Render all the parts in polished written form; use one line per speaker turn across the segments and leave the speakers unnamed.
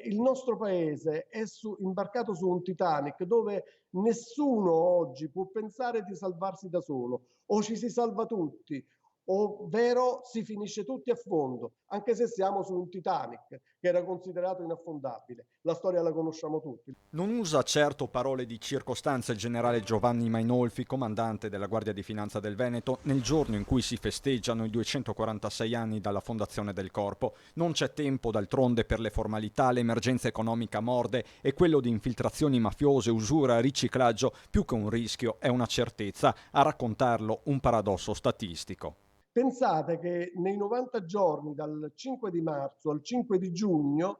Il nostro paese è imbarcato su un Titanic dove nessuno oggi può pensare di salvarsi da solo, o ci si salva tutti, ovvero si finisce tutti a fondo, anche se siamo su un Titanic che era considerato inaffondabile. La storia la conosciamo tutti.
Non usa certo parole di circostanza il generale Giovanni Mainolfi, comandante della Guardia di Finanza del Veneto, nel giorno in cui si festeggiano i 246 anni dalla fondazione del Corpo. Non c'è tempo d'altronde per le formalità, l'emergenza economica morde e quello di infiltrazioni mafiose, usura, riciclaggio, più che un rischio è una certezza. A raccontarlo un paradosso statistico.
Pensate che nei 90 giorni dal 5 di marzo al 5 di giugno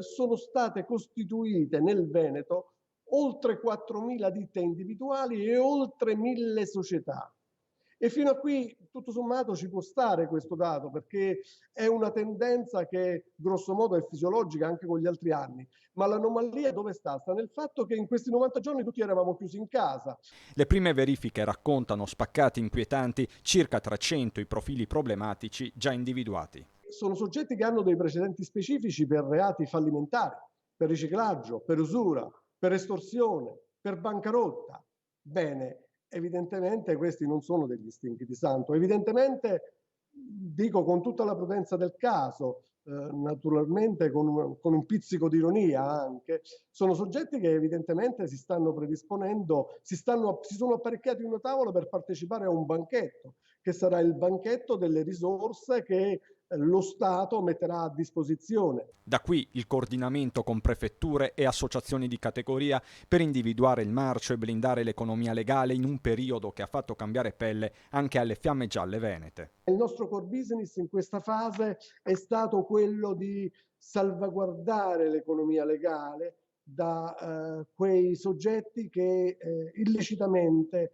sono state costituite nel Veneto oltre 4.000 ditte individuali e oltre 1.000 società. E fino a qui, tutto sommato, ci può stare questo dato, perché è una tendenza che grosso modo è fisiologica anche con gli altri anni. Ma l'anomalia dove sta? Sta nel fatto che in questi 90 giorni tutti eravamo chiusi in casa.
Le prime verifiche raccontano spaccati inquietanti, circa 300 i profili problematici già individuati.
Sono soggetti che hanno dei precedenti specifici per reati fallimentari, per riciclaggio, per usura, per estorsione, per bancarotta. Bene, evidentemente questi non sono degli stinchi di santo. Evidentemente, dico con tutta la prudenza del caso, naturalmente con un pizzico di ironia anche, sono soggetti che evidentemente si stanno predisponendo, si sono apparecchiati una tavola per partecipare a un banchetto, che sarà il banchetto delle risorse che lo Stato metterà a disposizione.
Da qui il coordinamento con prefetture e associazioni di categoria per individuare il marcio e blindare l'economia legale in un periodo che ha fatto cambiare pelle anche alle fiamme gialle venete.
Il nostro core business in questa fase è stato quello di salvaguardare l'economia legale da quei soggetti che illecitamente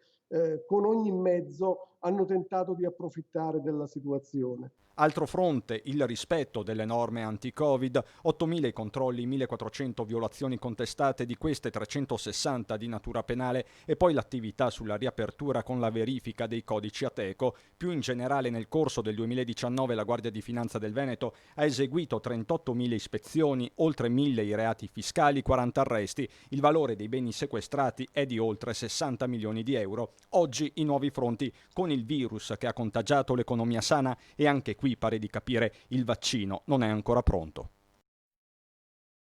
con ogni mezzo hanno tentato di approfittare della situazione.
Altro fronte, il rispetto delle norme anti-Covid, 8.000 i controlli, 1.400 violazioni contestate, di queste 360 di natura penale e poi l'attività sulla riapertura con la verifica dei codici Ateco. Più in generale nel corso del 2019 la Guardia di Finanza del Veneto ha eseguito 38.000 ispezioni, oltre 1.000 i reati fiscali, 40 arresti. Il valore dei beni sequestrati è di oltre 60 milioni di euro. Oggi i nuovi fronti con il virus che ha contagiato l'economia sana e anche qui pare di capire il vaccino non è ancora pronto.